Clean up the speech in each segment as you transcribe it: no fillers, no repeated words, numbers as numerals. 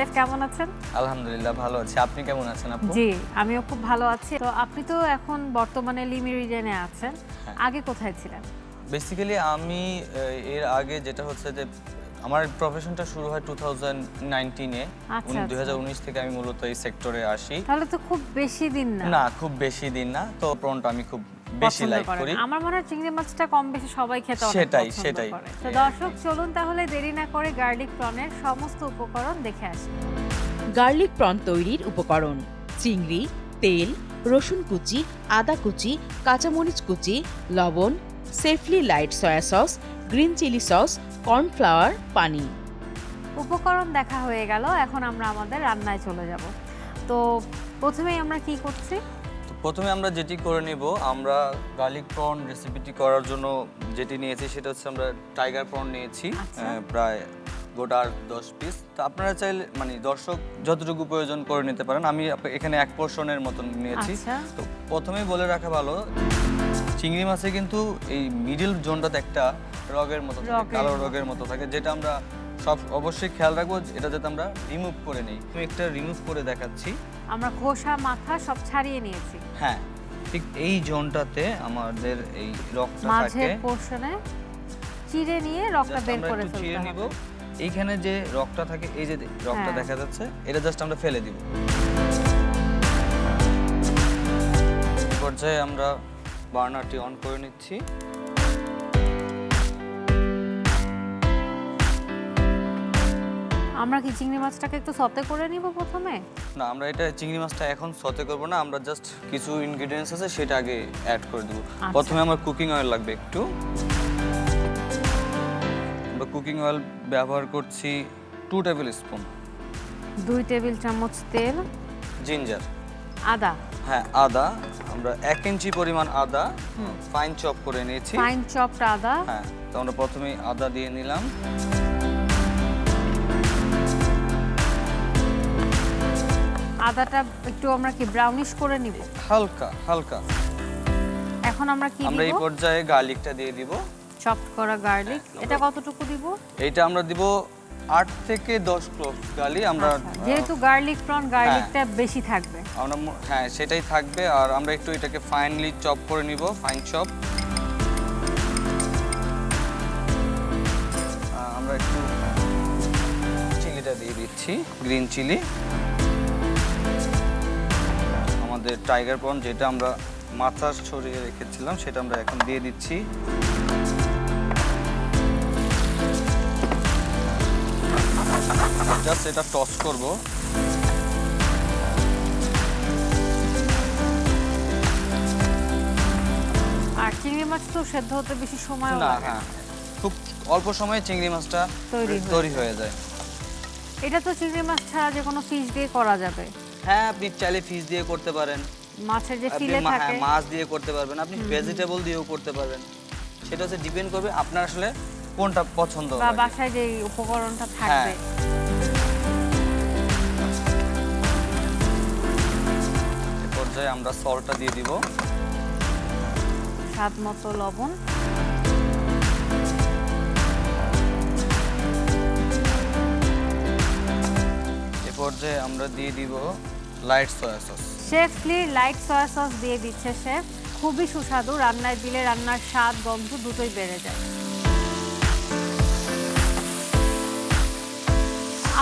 Chef কেমন আছেন? আলহামদুলিল্লাহ ভালো আছি। আপনি কেমন আছেন আপু? জি, আমিও খুব ভালো আছি। তো আপনি তো এখন বর্তমানে লিমি রিজনে আছেন। আগে কোথায় ছিলেন? বেসিক্যালি আমি এর আগে যেটা হচ্ছে যে আমার প্রফেশনটা শুরু হয় 2019 এ। 2019 থেকে আমি মূলত এই সেক্টরে আসি। তাহলে তো খুব বেশি দিন না। না, খুব বেশি দিন না। তো প্রনটা আমি খুব বেশি লাইক করি। আমার মনে হয় চিংড়ি মাছটা কম বেশি সবাই খেতে অনেক পছন্দ করে। তো দর্শক চলুন তাহলে দেরি না করে গার্লিক প্রনের সমস্ত উপকরণ দেখে আসি। গার্লিক প্রন তৈরির উপকরণ: চিংড়ি, তেল, রসুন কুচি, আদা কুচি, কাঁচামরিচ কুচি, লবণ, safely light soy sauce, green chilli sauce, cornflour, পানি। উপকরণ দেখা হয়ে গেল, এখন আমরা আমাদের রান্নায় চলে যাব। তো প্রথমেই আমরা কি করছি? প্রথমে আমরা যেটি করে নিব, আমরা গার্লিক প্রন রেসিপিটি করার জন্য যেটি নিয়েছি সেটা হচ্ছে আমরা টাইগার প্রন নিয়েছি, প্রায় গোটা 10 পিস। তো আপনারা চাইলে মানে দর্শক যতটুকু প্রয়োজন করে নিতে পারেন। আমি এখানে এক পোর্শনের মতন নিয়েছি। তো প্রথমেই বলে রাখা ভালো, চিংড়ি মাছে কিন্তু এই মিডল জোনটাতে একটা রগের মতো থাকে, কালো রগের মতো থাকে, যেটা আমরা সব অবশ্যই খেয়াল রাখবো এটা যাতে আমরা রিমুভ করে নেই। আমি একটা রিমুভ করে দেখাচ্ছি। আমরা খোসা মাথা সব ছাড়িয়ে নিয়েছি। হ্যাঁ, ঠিক এই জোনটাতে আমাদের এই রগটা থাকে, মাঝের পোরশনে চিড়ে নিয়ে রগটা বের করে ফেলতে চিড়ে নিব। হবে। এইখানে যে রগটা থাকে, এই যে রগটা দেখা যাচ্ছে, এটা জাস্ট আমরা ফেলে দিব। এই পর্যায়ে আমরা বার্নারটি অন করে নিচ্ছি। আমরা কি চিংড়ি মাছটাকে একটু সতে করে নিব প্রথমে? না, আমরা এটা চিংড়ি মাছটা এখন সতে করব না, আমরা জাস্ট কিছু ইনগ্রেডিয়েন্টস আছে সেটা আগে অ্যাড করে দেব। প্রথমে আমার কুকিং অয়েল লাগবে একটু। আমরা কুকিং অয়েল ব্যবহার করছি 2 টেবিল স্পুন। 2 টেবিল চামচ তেল। জিঞ্জার, আদা। হ্যাঁ আদা, আমরা 1 ইঞ্চি পরিমাণ আদা ফাইন চপ করে নিয়েছি। ফাইন চপড আদা। হ্যাঁ, তো আমরা প্রথমেই আদা দিয়ে নিলাম। আদাটা একটু আমরা কি ব্রাউনিশ করে নিব? হালকা হালকা। এখন আমরা কি দিব? আমরা এই পর্যায়ে গার্লিকটা দিয়ে দিব। চপড করা গার্লিক। এটা কতটুকু দিব? এইটা আমরা দিব 8 থেকে 10 ক্লোভ গার্লিক। আমরা যেহেতু গার্লিক প্রন, গার্লিকটা বেশি থাকবে। আমরা হ্যাঁ সেটাই থাকবে। আর আমরা একটু এটাকে ফাইনলি চপ করে নিব, ফাইন চপ। আমরা একটু চিলিটা দিয়ে দিচ্ছি, গ্রিন চিলি। আমাদের টাইগার প্রন যেটা আমরা মাথা ছড়িয়ে রেখেছিলাম সেটা আমরা এখন দিয়ে দিচ্ছি। জাস্ট এটা টস করব। আর চিংড়ি মাছ তো সেদ্ধ হতে বেশি সময় না, লাগে হ্যাঁ, খুব অল্প সময়ে চিংড়ি মাছটা তৈরি হয়ে যায়। এটা তো চিংড়ি মাছ ছাড়া যে কোনো ফিশ দিয়ে করা যাবে। হ্যাঁ, আপনি চাইলে ফিশ দিয়ে করতে পারেন, মাছের যে ফিলে থাকে মাছ দিয়ে করতে পারবেন, আপনি ভেজিটেবল দিয়েও করতে পারবেন। সেটা হচ্ছে ডিপেন্ড করবে আপনার আসলে কোনটা পছন্দ বা বাসায় যে উপকরণটা থাকবে। এই পর্যায়ে আমরা সল্টটা দিয়ে দিব, স্বাদ মতো লবণ। এই পর্যায়ে আমরা দিয়ে দিব light soy sauce. শেফলি light soy sauce দিয়ে দিচ্ছে শেফ। খুবই সুস্বাদু, রান্নায় দিলে রান্নার স্বাদ গন্ধ দুটোই বেড়ে যায়।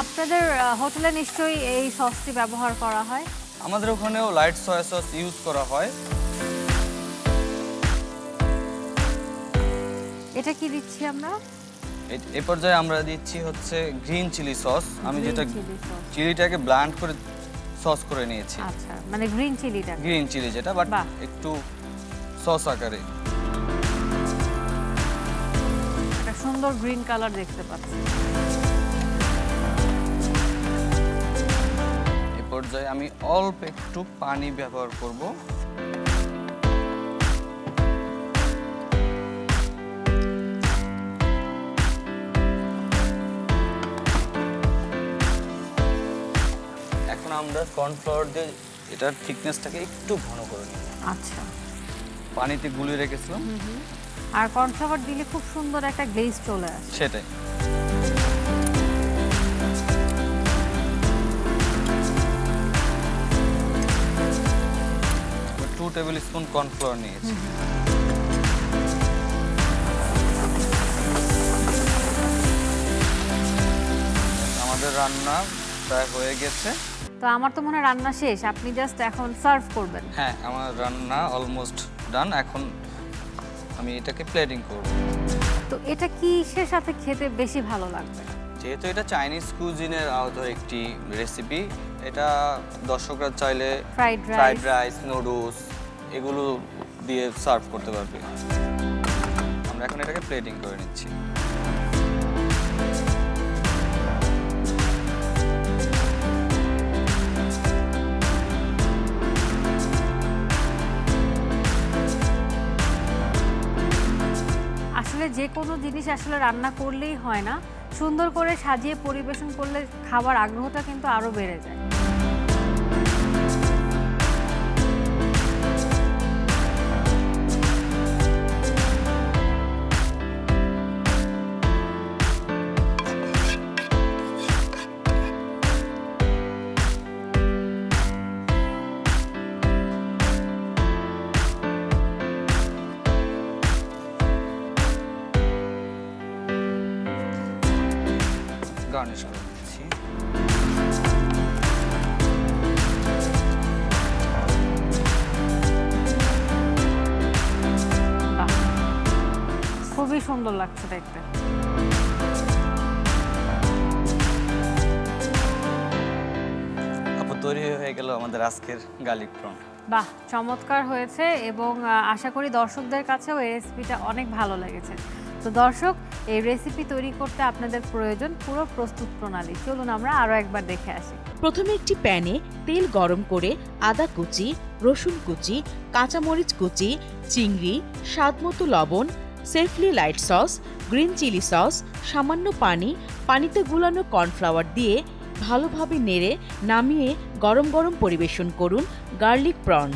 আপনাদের হোটেলে নিশ্চয়ই এই সসটি ব্যবহার করা হয়? আমাদের ওখানেও লাইট সয়া সস ইউজ করা হয়। এটা কি দিচ্ছি আমরা? এই পর্যায়ে আমরা দিচ্ছি হচ্ছে গ্রিন চিলি সস। আমি যেটা চিলিটাকে ব্লেন্ড করে সস করে নিয়েছি। আচ্ছা, মানে গ্রিন চিলিটা, গ্রিন চিলি যেটা, বাট একটু সস আকারে। একটা সুন্দর গ্রিন কালার দেখতে পাচ্ছি। এই পর্যায়ে আমি অল্প একটু পানি ব্যবহার করব। এখন আমরা কর্নফ্লাওয়ার দিয়ে এটার থিকনেসটাকে একটু ঘন করে নিব। আচ্ছা, পানিতে গুলিয়ে রেখেছিলাম। আর কর্নফ্লাওয়ার দিলে খুব সুন্দর একটা গ্লেজ চলে আসে। সেটাই। টেবিল স্পুন কর্নফ্লাওয়ার নিয়েছি। আমাদের রান্না প্রায় হয়ে গেছে। তো আমার তো মনে হয় রান্না শেষ, আপনি জাস্ট এখন সার্ভ করবেন। হ্যাঁ, আমার রান্না অলমোস্ট ডান। এখন আমি এটাকে প্লেটিং করব। তো এটা কিসের সাথে খেতে বেশি ভালো লাগবে? যেহেতু এটা চাইনিজ কুজিনের আওতার একটি রেসিপি, এটা দর্শকরা চাইলে ফ্রাইড রাইস, নুডলস এগুলো দিয়ে সার্ভ করতে পারবে। আমরা এখন এটাকে প্লেটিং করে নিচ্ছি। আসলে যে কোনো জিনিস আসলে রান্না করলেই হয় না, সুন্দর করে সাজিয়ে পরিবেশন করলে খাবার আগ্রহটা কিন্তু আরো বেড়ে যায়। গার্নিশ করে দিচ্ছি। বাহ, খুবই সুন্দর লাগছে দেখতে। আপু, তৈরি হয়ে গেল আমাদের আজকের গার্লিক প্রন। বাহ, চমৎকার হয়েছে এবং আশা করি দর্শকদের কাছেও এই রেসিপিটা অনেক ভালো লেগেছে। তো দর্শক, এই রেসিপি তৈরি করতে আপনাদের প্রয়োজন পুরো প্রস্তুত প্রণালী। চলুন আমরা আরও একবার দেখে আসি। প্রথমে একটি প্যানে তেল গরম করে আদা কুচি, রসুন কুচি, কাঁচামরিচ কুচি, চিংড়ি, স্বাদমতো লবণ, safely light sauce, green chilli sauce, সামান্য পানি, পানিতে গুলানো কর্নফ্লাওয়ার দিয়ে ভালোভাবে নেড়ে নামিয়ে গরম গরম পরিবেশন করুন গার্লিক প্রন।